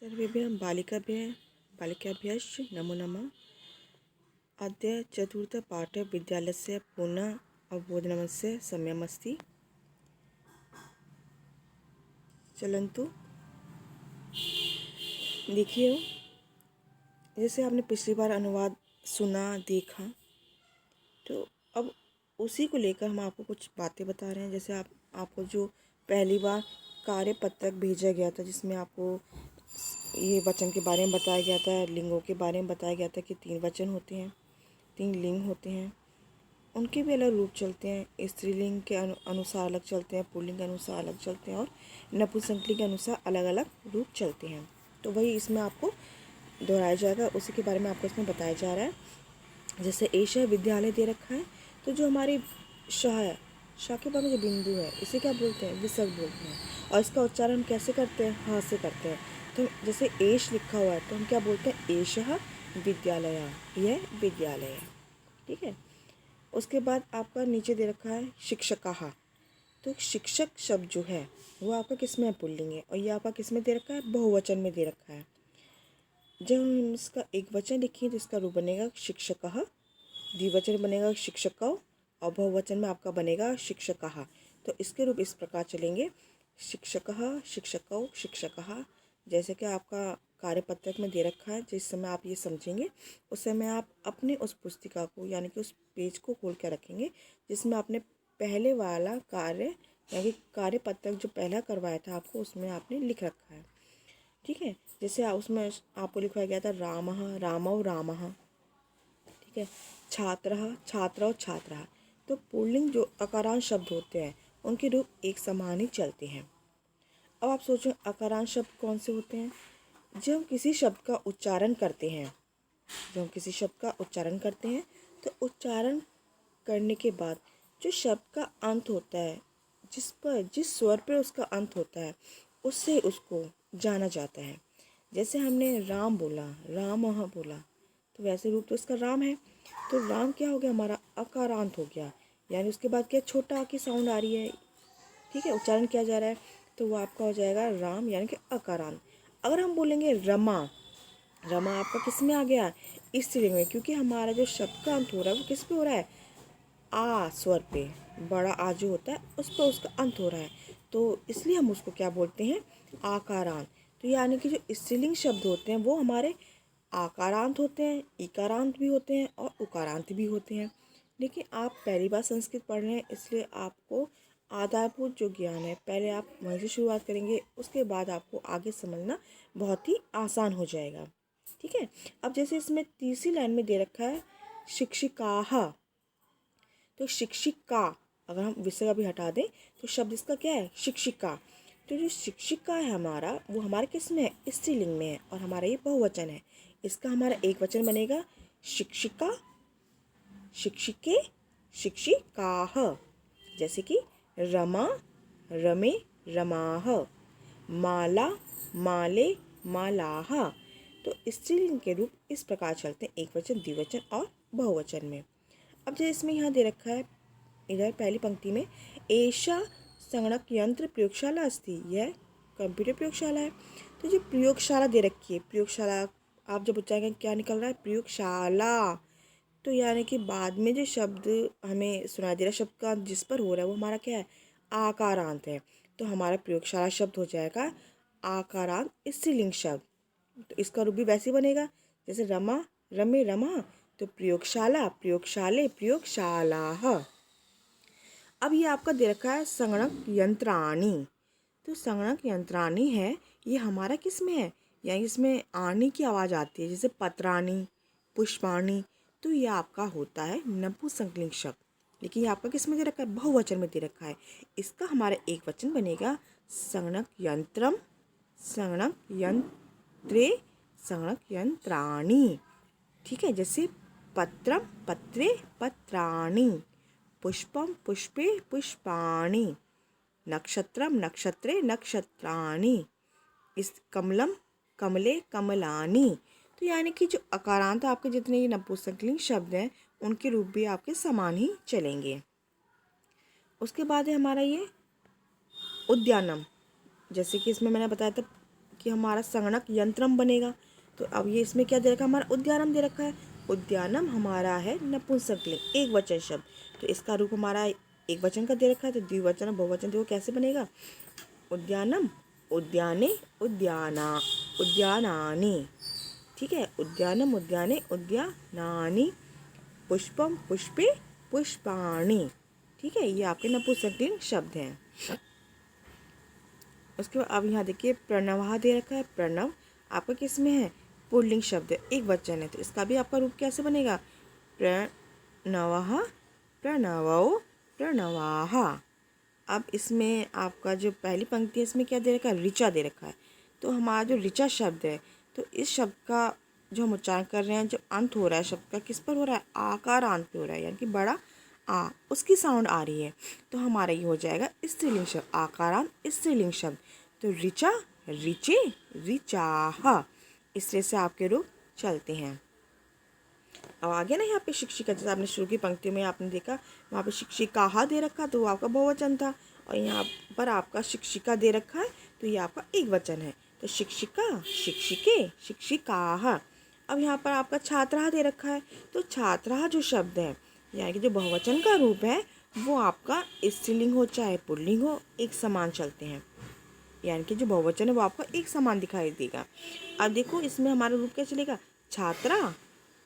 सर्वेभ्यः बालिकाभ्यश्च नमो नमः। अद्य चतुर्थपाठे विद्यालयस्य पुनः अवबोधनस्य समयमस्ति। चलन्तु देखिए, जैसे आपने पिछली बार अनुवाद सुना देखा, तो अब उसी को लेकर हम आपको कुछ बातें बता रहे हैं। जैसे आपको जो पहली बार कार्यपत्रक भेजा गया था, जिसमें आपको ये वचन के बारे में बताया गया था, लिंगों के बारे में बताया गया था कि 3 वचन होते हैं, 3 लिंग होते हैं, उनके भी अलग रूप चलते हैं। स्त्रीलिंग के अनुसार अलग चलते हैं, पुल्लिंग के अनुसार अलग चलते हैं और नपुंसकलिंग के अनुसार अलग अलग रूप चलते हैं। तो वही इसमें आपको दोहराया जाएगा, उसी के बारे में आपको इसमें बताया जा रहा है। जैसे एश विद्यालय दे रखा है, तो जो हमारी शाह है, शाह के बाद में जो बिंदु है, इसे क्या बोलते हैं? विसर्ग बोलते हैं। और इसका उच्चारण कैसे करते हैं? हाँ से करते हैं। तो जैसे एश लिखा हुआ है, तो हम क्या बोलते हैं? एशः विद्यालय, यह विद्यालय है। ठीक है। उसके बाद आपका नीचे दे रखा है शिक्षकाः। तो शिक्षक शब्द जो है वो आपका किस में है? पुल्लिंग है। और ये आपका किस में दे रखा है? बहुवचन में दे रखा है। जब हम इसका एक वचन लिखें तो इसका रूप बनेगा शिक्षकः, द्विवचन बनेगा शिक्षकौ, और बहुवचन में आपका बनेगा शिक्षकाः। तो इसके रूप इस प्रकार चलेंगे: शिक्षकः, शिक्षकौ, शिक्षकः। जैसे कि आपका कार्यपत्रक में दे रखा है, जिस समय आप ये समझेंगे उस समय आप अपने उस पुस्तिका को, यानी कि उस पेज को खोल कर रखेंगे जिसमें आपने पहले वाला कार्य, यानी कार्यपत्रक जो पहला करवाया था आपको, उसमें आपने लिख रखा है। ठीक है। जैसे उसमें आपको लिखवाया गया था रामः, रामौ, रामः। ठीक है। छात्रः, छात्रौ, छात्रः। तो पुल्लिंग जो अकारांत शब्द होते हैं उनके रूप एक समान ही चलते हैं। अब आप सोचो अकारांत शब्द कौन से होते हैं? जब हम किसी शब्द का उच्चारण करते हैं, तो उच्चारण करने के बाद जो शब्द का अंत होता है, जिस स्वर पर उसका अंत होता है, उससे उसको जाना जाता है। जैसे हमने राम बोला, रामः बोला, तो वैसे रूप तो इसका राम है। तो राम क्या हो गया? हमारा अकारांत हो गया, यानी उसके बाद क्या छोटा की साउंड आ रही है। ठीक है, उच्चारण किया जा रहा है, तो वो आपका हो जाएगा राम, यानी कि अकारांत। अगर हम बोलेंगे रमा, रमा आपका किस में आ गया? स्त्रीलिंग में, क्योंकि हमारा जो शब्द का अंत हो रहा है वो किस पे हो रहा है? आ स्वर पे, बड़ा आ जो होता है उस पर उसका अंत हो रहा है, तो इसलिए हम उसको क्या बोलते हैं? आकारांत। तो यानी कि जो स्त्रीलिंग शब्द होते हैं वो हमारे आकारांत होते हैं, इकारांत भी होते हैं और उकारांत भी होते हैं। लेकिन आप पहली बार संस्कृत पढ़ रहे हैं, इसलिए आपको आधारभूत जो ज्ञान है पहले आप वहीं से शुरुआत करेंगे, उसके बाद आपको आगे समझना बहुत ही आसान हो जाएगा। ठीक है। अब जैसे इसमें तीसरी लाइन में दे रखा है शिक्षिकाः, तो शिक्षिका, अगर हम विसर्ग अभी हटा दें तो शब्द इसका क्या है? शिक्षिका। तो जो शिक्षिका है हमारा, वो हमारे किस में है? स्त्रीलिंग में है, और हमारा ये बहुवचन है। इसका हमारा एक वचन बनेगा शिक्षिका, शिक्षिके, शिक्षिकाः। जैसे कि रमा, रमे, रमाः, माला, माले, मालाः। तो स्त्रीलिंग के रूप इस प्रकार चलते हैं, एक वचन, द्विवचन और बहुवचन में। अब जो इसमें यहाँ दे रखा है, इधर पहली पंक्ति में एषा संगणक यंत्र प्रयोगशाला अस्ति, यह कंप्यूटर प्रयोगशाला है। तो जो प्रयोगशाला दे रखी है, प्रयोगशाला आप जब उच्चारेंगे क्या निकल रहा है? प्रयोगशाला। तो यानी कि बाद में जो शब्द हमें सुनाई दे रहा है, शब्द का जिस पर हो रहा है वो हमारा क्या है? आकारांत है। तो हमारा प्रयोगशाला शब्द हो जाएगा आकारांत स्त्रीलिंग शब्द। तो इसका रूप भी वैसे ही बनेगा जैसे रमा, रमे, रमा। तो प्रयोगशाला, प्रयोगशाले, प्रयोगशालाः। अब ये आपका दे रखा है संगणक यंत्राणी। तो संगणक यंत्राणी है, ये हमारा किस में है? यानी इसमें आनी की आवाज़ आती है, जैसे पत्राणी, पुष्पाणी। तो ये आपका होता है नपुंसकलिंग शब्द, लेकिन ये आपका किस में दे रखा है? बहुवचन में दे रखा है। इसका हमारा एक वचन बनेगा संगणक यंत्रम, संगणक यंत्रे, संगणक यंत्राणी। ठीक है। जैसे पत्रम, पत्रे, पत्राणि, पुष्पम, पुष्पे, पुष्पाणि, नक्षत्रम, नक्षत्रे, नक्षत्राणि, इस कमलम, कमले, कमलानि। तो यानी कि जो अकारांत आपके जितने ये नपुंसकलिंग शब्द हैं उनके रूप भी आपके समान ही चलेंगे। उसके बाद है हमारा ये उद्यानम। जैसे कि इसमें मैंने बताया था कि हमारा संगणक यंत्रम बनेगा। तो अब ये इसमें क्या दे रखा है, हमारा उद्यानम दे रखा है। उद्यानम हमारा है नपुंसकलिंग, एक वचन शब्द, तो इसका रूप हमारा एक वचन का दे रखा है। तो द्विवचन बहुवचन देखो कैसे बनेगा, उद्यानम उद्याने उद्याना उद्यानानि, ठीक है, उद्यानम उद्याने उद्यानानि, पुष्पम पुष्पे पुष्पाणि, ठीक है, ये आपके नपुंसकलिंग शब्द हैं। उसके बाद अब यहाँ देखिए प्रणव दे रखा है। प्रणव आपका किस में है, पुल्लिंग शब्द है, एक वचन है, तो इसका भी आपका रूप कैसे बनेगा, प्रणवः प्रणवौ प्रणवाः। अब इसमें आपका जो पहली पंक्ति है इसमें क्या दे रखा है, ऋचा दे रखा है। तो हमारा जो ऋचा शब्द है, तो इस शब्द का जो हम उच्चारण कर रहे हैं, जो अंत हो रहा है शब्द का किस पर हो रहा है, आकार अंत पे हो रहा है, यानी कि बड़ा आ, उसकी साउंड आ रही है। तो हमारा ये हो जाएगा स्त्रीलिंग शब्द, आकारांत स्त्रीलिंग शब्द। तो ऋचा ऋचे ऋचाः, इस तरह से आपके रूप चलते हैं। अब आगे ना यहाँ पे शिक्षिका, जैसे आपने शुरू की पंक्ति में आपने देखा वहाँ पे शिक्षिकाः दे रखा, तो वो आपका बहुवचन था, और यहाँ पर आपका शिक्षिका दे रखा है, तो ये आपका एक वचन है। तो शिक्षिका शिक्षिके शिक्षिकाः। अब यहाँ पर आपका छात्राः दे रखा है, तो छात्राः जो शब्द है, यानी कि जो बहुवचन का रूप है, वो आपका स्त्रीलिंग हो चाहे पुल्लिंग हो, एक समान चलते हैं, यानी कि जो बहुवचन है वो आपको एक समान दिखाई देगा। अब देखो इसमें हमारा रूप क्या चलेगा, छात्रा,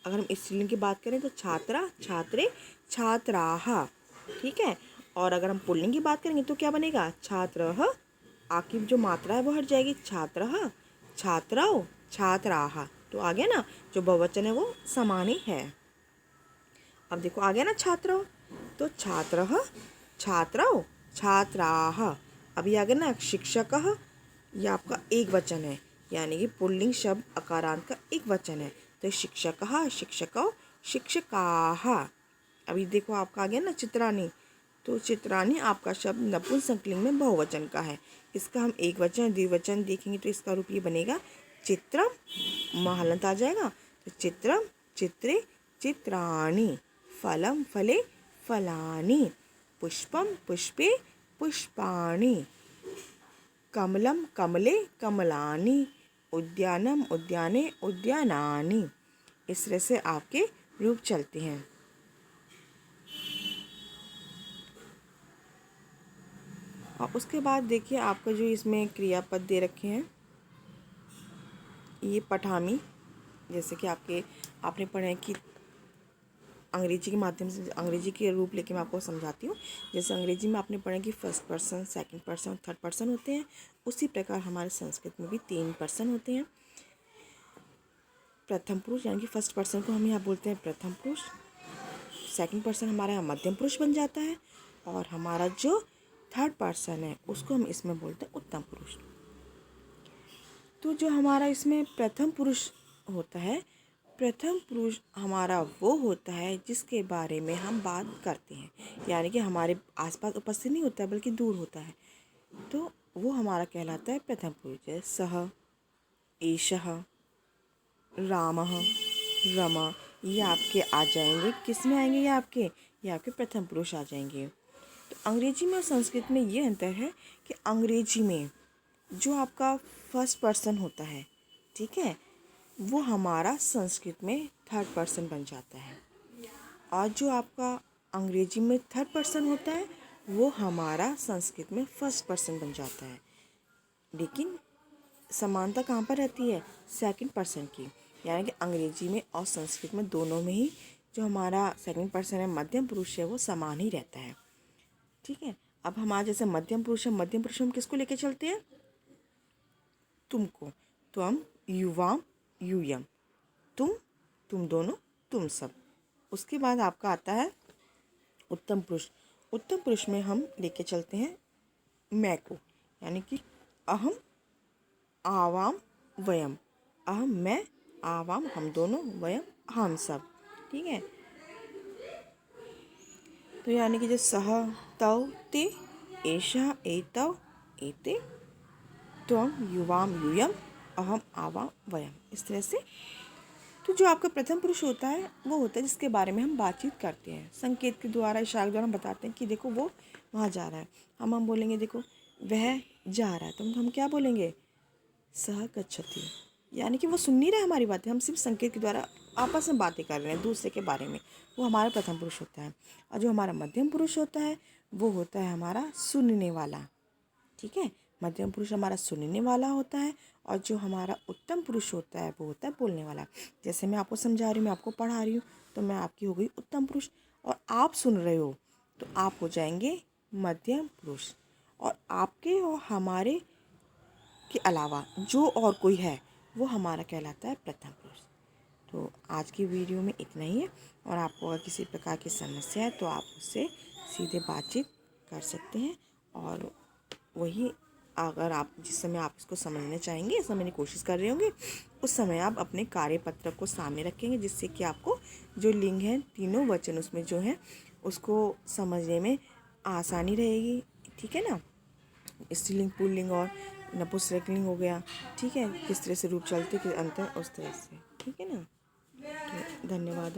अगर हम स्त्रीलिंग की बात करें तो छात्रा छात्रे छात्राः, ठीक है। और अगर हम पुल्लिंग की बात करेंगे तो क्या बनेगा, छात्रः, आखिर जो मात्रा है वो हट जाएगी, छात्रः छात्रौ छात्राः। तो आगे ना जो बहुवचन है वो समान ही है। अब देखो आ गया ना छात्रौ, तो छात्रः छात्रौ छात्राः। अभी आ गया ना शिक्षकः, यह आपका एक वचन है, यानी कि पुल्लिंग शब्द अकारांत का एक वचन है। तो शिक्षकः शिक्षकौ शिक्षकाः। अभी देखो आपका आ गया ना चित्राणी, तो चित्राणी आपका शब्द नपुंसकलिंग में बहुवचन का है। इसका हम एक वचन द्विवचन देखेंगे तो इसका रूप ये बनेगा चित्रम, महलंत आ जाएगा, तो चित्रम चित्रे चित्राणि, फलम फले फलानि, पुष्पम पुष्पे पुष्पाणि, कमलम कमले कमलानि, उद्यानम उद्याने उद्यानानि। इस तरह से आपके रूप चलते हैं। और उसके बाद देखिए आपका जो इसमें क्रियापद दे रखे हैं, ये पठामी, जैसे कि आपने पढ़े कि अंग्रेजी के माध्यम से अंग्रेजी के रूप लेके मैं आपको समझाती हूँ। जैसे अंग्रेजी में आपने पढ़ा कि फर्स्ट पर्सन, सेकंड पर्सन और थर्ड पर्सन होते हैं, उसी प्रकार हमारे संस्कृत में भी 3 पर्सन होते हैं। प्रथम पुरुष यानी कि फर्स्ट पर्सन को हम यहाँ बोलते हैं प्रथम पुरुष, सेकंड पर्सन हमारा यहाँ मध्यम पुरुष बन जाता है, और हमारा जो थर्ड पर्सन है उसको हम इसमें बोलते हैं उत्तम पुरुष। तो जो हमारा इसमें प्रथम पुरुष होता है, प्रथम पुरुष हमारा वो होता है जिसके बारे में हम बात करते हैं, यानी कि हमारे आसपास उपस्थित नहीं होता है बल्कि दूर होता है, तो वो हमारा कहलाता है प्रथम पुरुष। जैसे सह, एषः, रामः, रमा, ये आपके आ जाएंगे, किस में आएंगे, ये आपके प्रथम पुरुष आ जाएंगे। तो अंग्रेजी में और संस्कृत में ये अंतर है कि अंग्रेजी में जो आपका फर्स्ट पर्सन होता है, ठीक है, वो हमारा संस्कृत में थर्ड पर्सन बन जाता है, और जो आपका अंग्रेजी में थर्ड पर्सन होता है वो हमारा संस्कृत में फर्स्ट पर्सन बन जाता है। लेकिन समानता कहाँ पर रहती है, सेकंड पर्सन की, यानी कि अंग्रेजी में और संस्कृत में दोनों में ही जो हमारा सेकंड पर्सन है, मध्यम पुरुष है, वो समान ही रहता है, ठीक है। अब हमारा जैसे मध्यम पुरुष है, मध्यम पुरुष हम किसको लेके चलते हैं, तुमको, तो हम युवाम यूयम, तुम दोनों, तुम सब। उसके बाद आपका आता है उत्तम पुरुष। उत्तम पुरुष में हम लेके चलते हैं मैं को, यानी कि अहम आवाम वयम, अहम मैं, आवाम हम दोनों, वयम हम सब, ठीक है। तो यानी कि जैसे सह तौ ते, एषः एतौ एते, त्वं युवाम यूयम, अहम आवाम वयम, इस तरह से। तो जो आपका प्रथम पुरुष होता है वो होता है जिसके बारे में हम बातचीत करते हैं, संकेत के द्वारा, इशारे के द्वारा हम बताते हैं कि देखो वो वहाँ जा रहा है। हम बोलेंगे देखो वह जा रहा है, तो हम क्या बोलेंगे, सह गच्छति, यानी कि वो सुन नहीं रहे हमारी बातें, हम सिर्फ संकेत के द्वारा आपस में बातें कर रहे हैं दूसरे के बारे में। वो हमारा प्रथम पुरुष होता है। और जो हमारा मध्यम पुरुष होता है वो होता है हमारा सुनने वाला। ठीक है, मध्यम पुरुष हमारा सुनने वाला होता है और जो हमारा उत्तम पुरुष होता है वो होता है बोलने वाला। जैसे मैं आपको समझा रही हूँ, मैं आपको पढ़ा रही हूँ, तो मैं आपकी हो गई उत्तम पुरुष, और आप सुन रहे हो तो आप हो जाएंगे मध्यम पुरुष। और आपके और हमारे के अलावा जो और कोई है वो हमारा कहलाता है प्रथम पुरुष। तो आज की वीडियो में इतना ही है, और आपको अगर किसी प्रकार की समस्या है तो आप उससे सीधे बातचीत कर सकते हैं। और वही, अगर आप जिस समय आप इसको समझना चाहेंगे, समझने की कोशिश कर रहे होंगे, उस समय आप अपने कार्यपत्र को सामने रखेंगे, जिससे कि आपको जो लिंग है, तीनों वचन उसमें जो है उसको समझने में आसानी रहेगी। ठीक है ना, स्त्रीलिंग, पुल्लिंग और नपुंसकलिंग हो गया। ठीक है, किस तरह से रूप चलते, किस अंतर, उस तरह से। ठीक है ना, तो धन्यवाद।